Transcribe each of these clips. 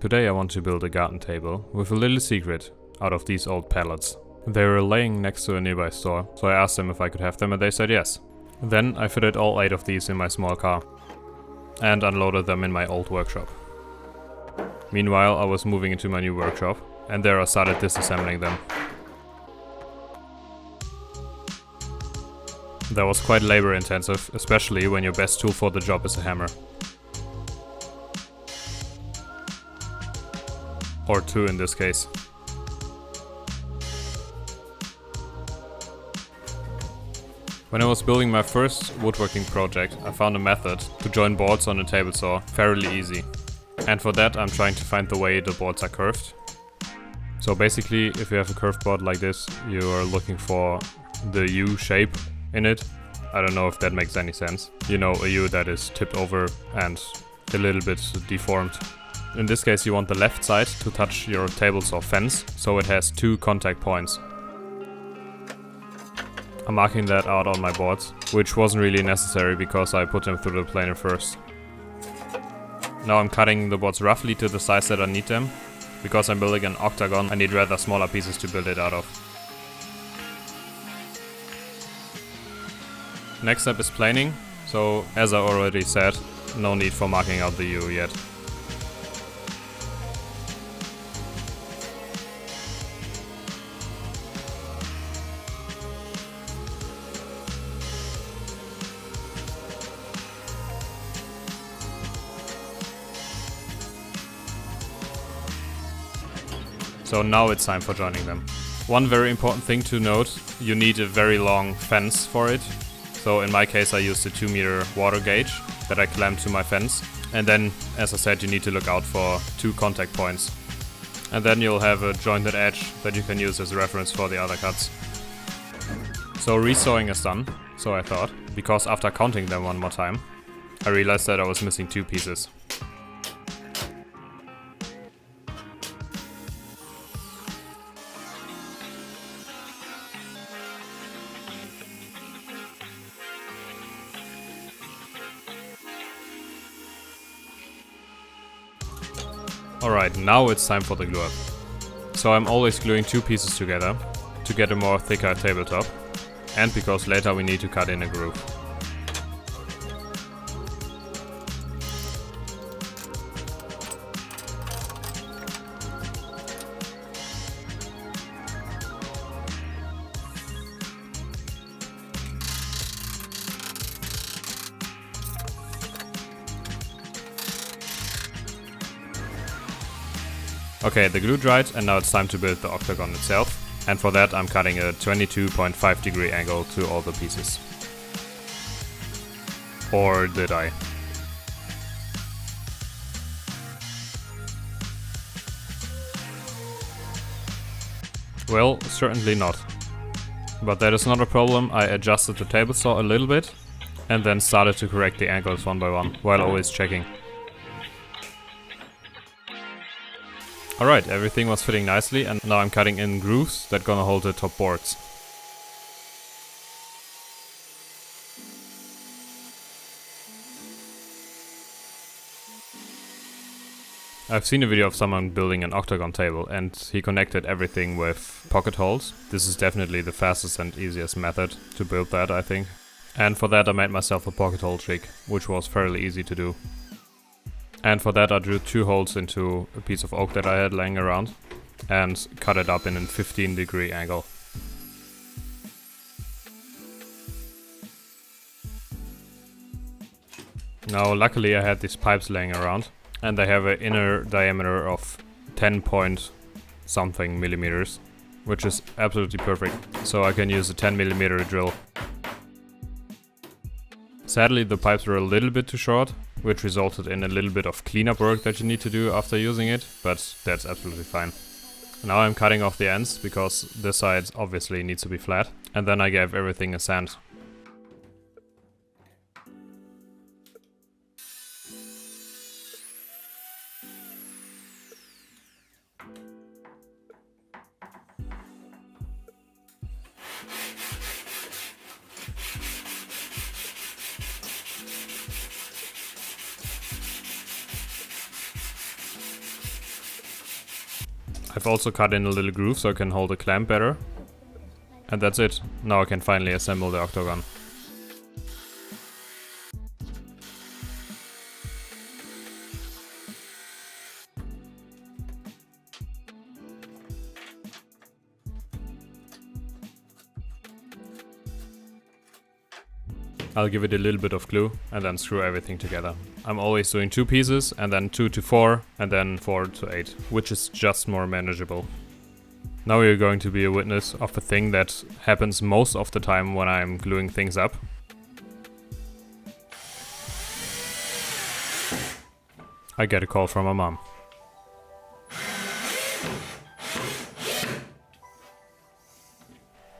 Today I want to build a garden table with a little secret out of these old pallets. They were laying next to a nearby store, so I asked them if I could have them and they said yes. Then I fitted all 8 of these in my small car and unloaded them in my old workshop. Meanwhile, I was moving into my new workshop and there I started disassembling them. That was quite labor intensive, especially when your best tool for the job is a hammer. Or 2 in this case. When I was building my first woodworking project, I found a method to join boards on a table saw fairly easy. And for that I'm trying to find the way the boards are curved. So basically, if you have a curved board like this, you are looking for the U shape in it. I don't know if that makes any sense. You know, a U that is tipped over and a little bit deformed. In this case you want the left side to touch your table saw fence, so it has 2 contact points. I'm marking that out on my boards, which wasn't really necessary because I put them through the planer first. Now I'm cutting the boards roughly to the size that I need them. Because I'm building an octagon, I need rather smaller pieces to build it out of. Next step is planing, so as I already said, no need for marking out the U yet. So now it's time for joining them. One very important thing to note, you need a very long fence for it. So in my case I used a 2-meter water gauge that I clamped to my fence. And then, as I said, you need to look out for 2 contact points. And then you'll have a jointed edge that you can use as a reference for the other cuts. So resawing is done, so I thought, because after counting them one more time, I realized that I was missing 2 pieces. Alright, now it's time for the glue up. So I'm always gluing 2 pieces together to get a more thicker tabletop, and because later we need to cut in a groove. Okay, the glue dried and now it's time to build the octagon itself, and for that I'm cutting a 22.5 degree angle to all the pieces. Or did I? Well, certainly not. But that is not a problem. I adjusted the table saw a little bit and then started to correct the angles one by one, while always checking. Alright, everything was fitting nicely and now I'm cutting in grooves that gonna hold the top boards. I've seen a video of someone building an octagon table and he connected everything with pocket holes. This is definitely the fastest and easiest method to build that, I think. And for that I made myself a pocket hole jig, which was fairly easy to do. And for that I drew 2 holes into a piece of oak that I had laying around and cut it up in a 15 degree angle. Now luckily I had these pipes laying around and they have an inner diameter of 10 point something millimeters, which is absolutely perfect, so I can use a 10mm drill. Sadly the pipes were a little bit too short, which resulted in a little bit of cleanup work that you need to do after using it, but that's absolutely fine. Now I'm cutting off the ends, because this side obviously needs to be flat, and then I gave everything a sand. I've also cut in a little groove so I can hold the clamp better. And that's it. Now I can finally assemble the octagon. I'll give it a little bit of glue and then screw everything together. I'm always doing 2 pieces and then 2 to 4 and then 4 to 8, which is just more manageable. Now you're going to be a witness of a thing that happens most of the time when I'm gluing things up. I get a call from my mom.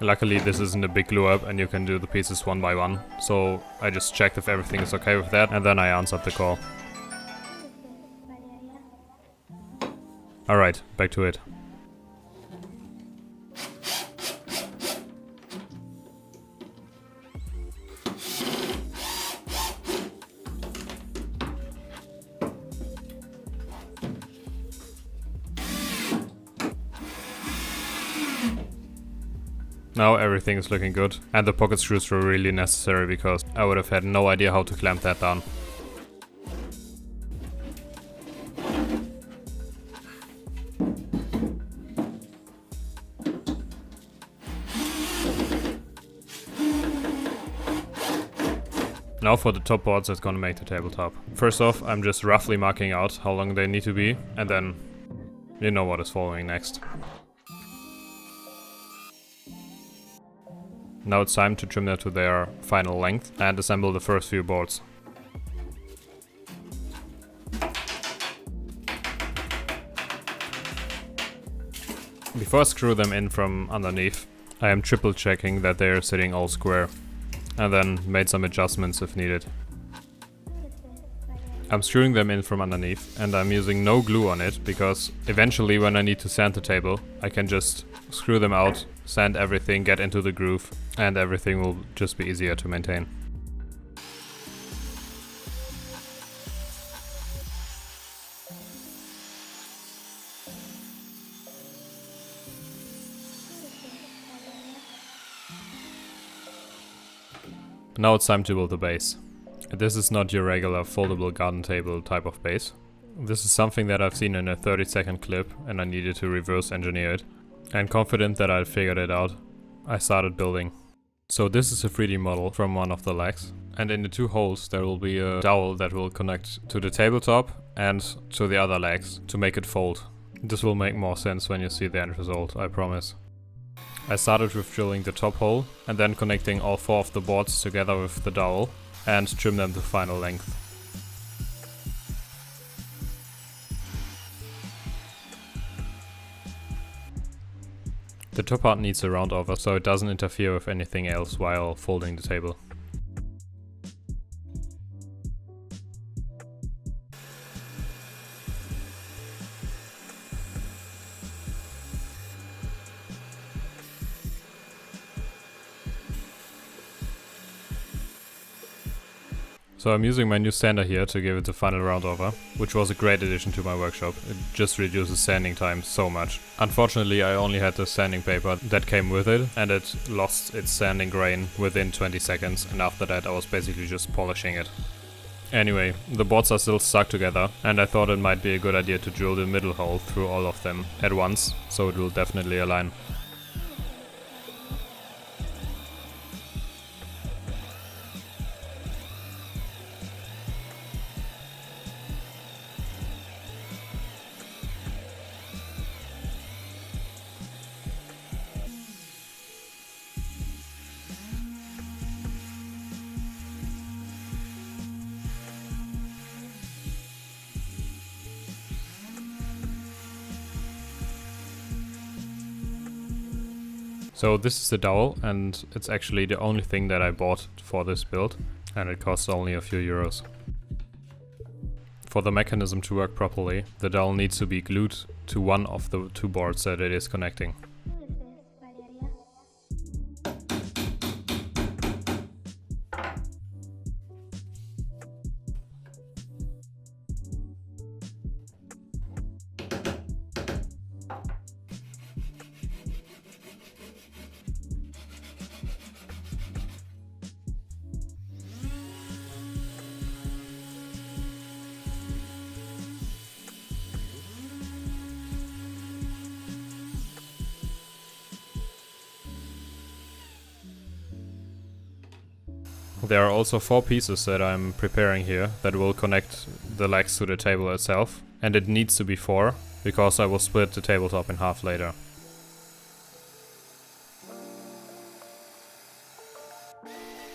Luckily this isn't a big glue up and you can do the pieces one by one, so I just checked if everything is okay with that and then I answered the call. Alright, back to it. Now everything is looking good, and the pocket screws were really necessary because I would have had no idea how to clamp that down. Now for the top boards that's gonna make the tabletop. First off, I'm just roughly marking out how long they need to be, and then you know what is following next. Now it's time to trim them to their final length and assemble the first few boards. Before I screw them in from underneath, I am triple checking that they are sitting all square, and then made some adjustments if needed. I'm screwing them in from underneath and I'm using no glue on it because eventually when I need to sand the table, I can just screw them out, sand everything, get into the groove, and everything will just be easier to maintain. Now it's time to build the base. This is not your regular foldable garden table type of base. This is something that I've seen in a 30-second clip and I needed to reverse engineer it. And confident that I'd figured it out, I started building. So this is a 3D model from one of the legs. And in the 2 holes there will be a dowel that will connect to the tabletop and to the other legs to make it fold. This will make more sense when you see the end result, I promise. I started with drilling the top hole and then connecting all 4 of the boards together with the dowel and trim them to final length. The top part needs a round over so it doesn't interfere with anything else while folding the table. So I'm using my new sander here to give it the final round over, which was a great addition to my workshop. It just reduces sanding time so much. Unfortunately I only had the sanding paper that came with it and it lost its sanding grain within 20 seconds and after that I was basically just polishing it. Anyway, the boards are still stuck together and I thought it might be a good idea to drill the middle hole through all of them at once, so it will definitely align. So this is the dowel and it's actually the only thing that I bought for this build and it costs only a few euros. For the mechanism to work properly, the dowel needs to be glued to one of the 2 boards that it is connecting. There are also 4 pieces that I'm preparing here that will connect the legs to the table itself, and it needs to be 4 because I will split the tabletop in half later.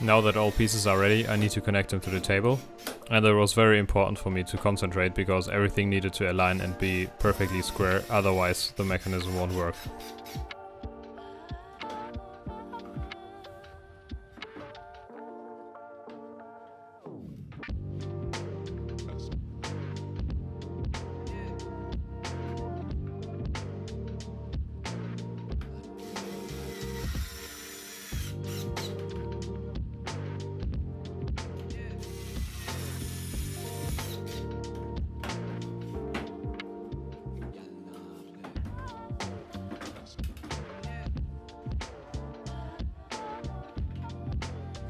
Now that all pieces are ready, I need to connect them to the table, and it was very important for me to concentrate because everything needed to align and be perfectly square, otherwise the mechanism won't work.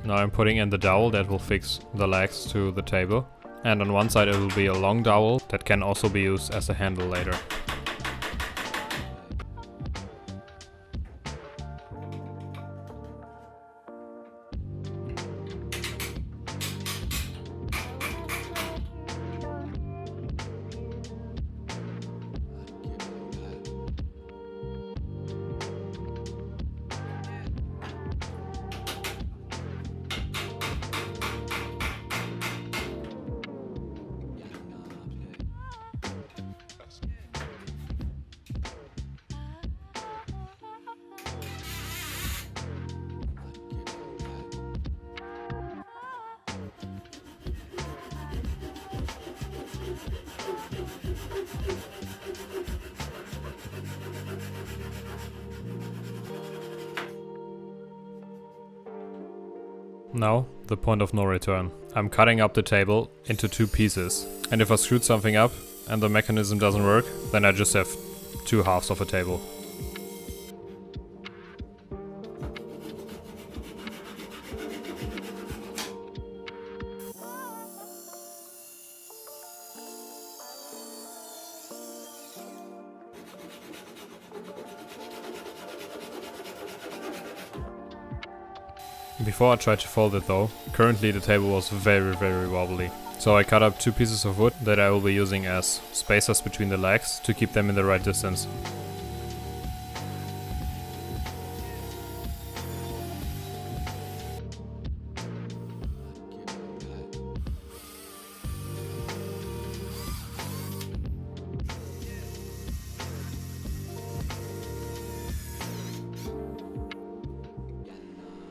Now I'm putting in the dowel that will fix the legs to the table, and on one side it will be a long dowel that can also be used as a handle later. Now, the point of no return. I'm cutting up the table into 2 pieces, and if I screwed something up and the mechanism doesn't work, then I just have 2 halves of a table. Before I tried to fold it though, currently the table was very wobbly. So I cut up 2 pieces of wood that I will be using as spacers between the legs to keep them in the right distance.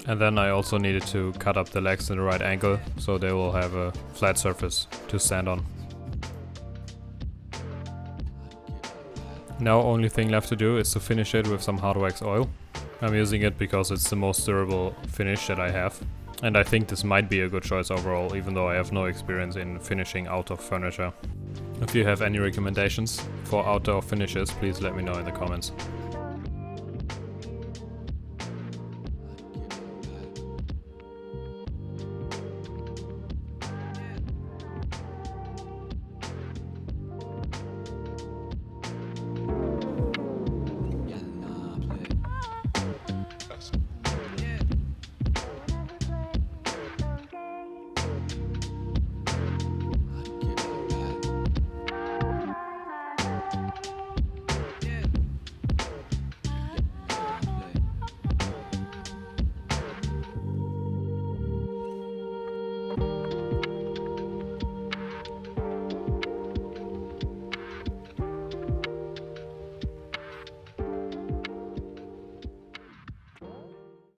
And then I also needed to cut up the legs in the right angle, so they will have a flat surface to stand on. Now only thing left to do is to finish it with some hard wax oil. I'm using it because it's the most durable finish that I have. And I think this might be a good choice overall, even though I have no experience in finishing out of furniture. If you have any recommendations for outdoor finishes, please let me know in the comments.